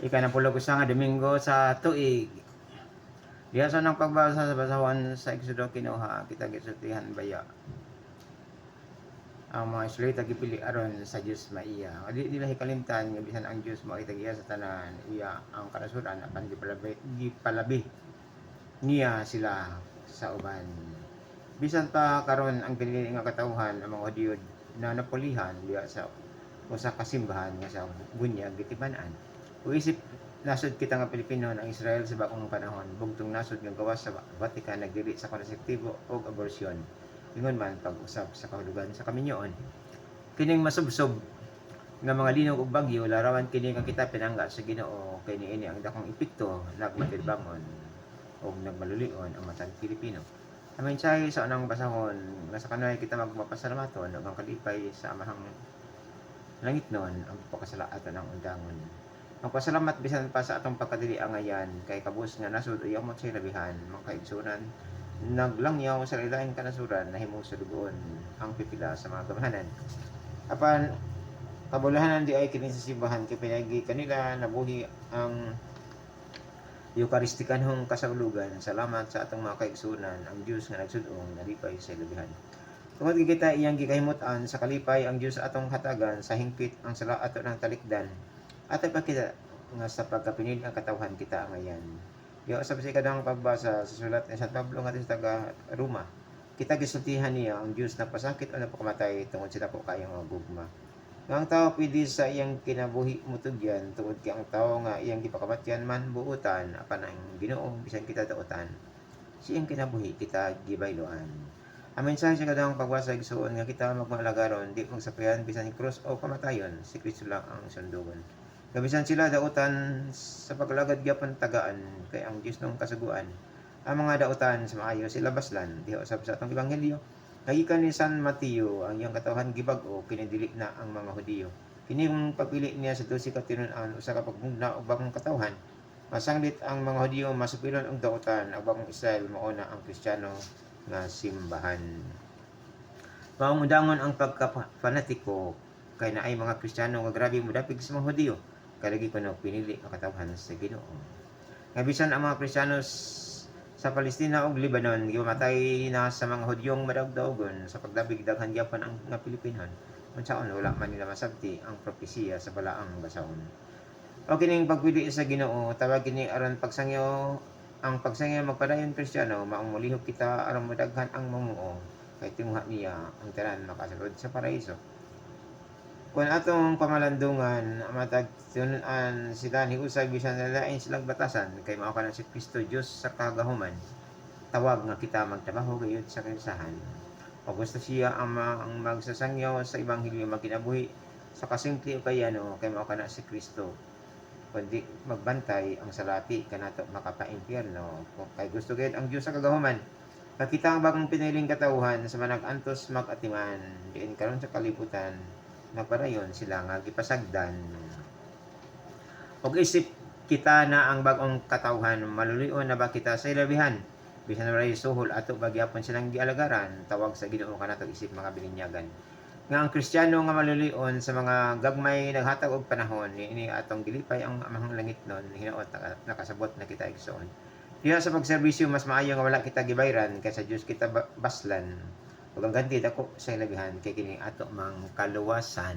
Ikanapulog sa nga Domingo sa tuig. Diya sa nang pagbasa sa basahan sa Exodo kinuha kita gisultihan baya. Ang mga Israelita gipili aron sa Dios maiya. Di nila hikalimtan nga bisan ang Dios mao itagiya sa tanan iya ang karasuran apan gipalabi niya sila sa uban. Bisan pa karon ang pinili nga katawhan ang mga Hudiyo na napulihan diya sa usa ka simbahan nga sa bunyag gitiban-an. O isip nasod kita nga Pilipino ang Israel sa bagong panahon, bugtong nasod nga gawas sa Vatican nagdili sa kontraseptibo o abortion. Ingon man pag-usap sa kahulugan sa kaminyoon. Kining masubsob nga mga linog ug bagyo larawan kini nga kita pinangga sa Ginoo kay niini ang dakong epekto nagmatirbangon o nagmalulion ang matang Pilipino. Ang mensahe sa unang basahon nga sa kanay kita magmapasalamaton ug ang kalipay sa amahang langit nun ang pagkasalaatan ng undangon. Ang pasalamat bisan pa sa atong pagkadili angayan kay kabus nga nasud uyamot sa labihan mga kaigsunan naglangyaw sa ilaing kanasuran na himong sulugoon ang pipila sa mga gamahanan. Apan kabulahanan di ay kini sa simbahan kay pinagi kanila nabuhi ang Eucharistikanhong kasaulugan. Salamat sa atong mga kaigsunan ang Dios nga nagsud-ong nalipay sa labihan. Tungod kita iyang gikahimutan sa kalipay ang Dios atong hatagan sa hingpit ang sala ato ng talikdan. At pa kita nga sa pagkapinili ang katawhan kita ngayon. Yo sa kadang pagbasa sa sulat ni San Pablo nga sa taga Roma, kita gisultihan niya ang Dios na pasakit o napakamatay tungod sa dako kayong mga gugma. Nga ang tao pwede sa iyang kinabuhi mutugyan tungod kay ang tao nga iyang gipakamatyan man buutan apan ang Ginoo bisan kita daotan. Siyang kinabuhi kita gibayloan. Ang mensahe sa kadang pagbasa igsuon nga kita magmaalagaron di kung sapian bisan krus o kamatayon si Kristo lang ang sundugon. Gabisan sila dautan sa paglagad gyapon tagaan kay ang Dios nung kasuguan. Ang mga dautan sa maayo sila baslan diha usab sa atong ebanghelyo. Kagikan ni San Mateo ang iyang katawhan gibag-o kinidili na ang mga Hudiyo. Kini yung pagpili niya sa 12 ka tinun-an usa ka pagmugna og bagong katawhan. Masanglit ang mga Hudiyo masupilon og dautan ang bagong Israel mao na ang Kristiyano nga simbahan. Paundangon ang pagka-fanatiko kay naay mga Kristiyano nga grabe modapig sa mga Hudiyo. Kalagi ko na pinili ang katawhan sa Ginoo. Nga bisan ang mga Kristiyano sa Palestina ug Lebanon gimatay na sa mga Hudyong madawdaogon sa pagdabig daghan gyapon ang nga Pilipinon. Unsaon wala man nila masabti ang propesiya sa balaang basahon. O kining pagpili sa Ginoo tawag kini aron pagsangyo ang pagsangyo magpadayon Kristiyano maong molihok kita aron modaghan ang mamuo kay tinguha niya ang tanan makasulod sa paraiso. Kung atong pamalandungan matag tunan sila ni usag bisan nalain silang batasan kay mao kana si Kristo Dios sa kagahuman tawag nga kita magtrabaho gayud sa kansahan. O gusto siya ang magsasangyaw sa ebanghelyo magkinabuhi sa kasimple o kayano kay mao kana si Kristo. Kundi magbantay ang salati kanato makapaimpyerno kay gusto gayud ang Dios sa kagahuman. Kakita ang bagong piniling katawhan sa manag-antos mag-atiman diin karon sa kalibutan nagpadayon sila nga gipasagdan. Og isip kita na ang bagong katawhan malulion na ba kita sa ilabihan bisan wala suhol ato bagyapon silang gialagaran tawag sa Ginoo kanato isip mga bininyagan. Nga ang Kristiyano nga malulion sa mga gagmay naghatag og panahon niini atong gilipay ang amahang langit nun hinaot nakasabot na kita igsoon. Diha sa pagserbisyo mas maayo nga wala kita gibayran kaysa Dios kita baslan. Ug ang ganti dako sa ilabihan kay kini ato mang kaluwasan.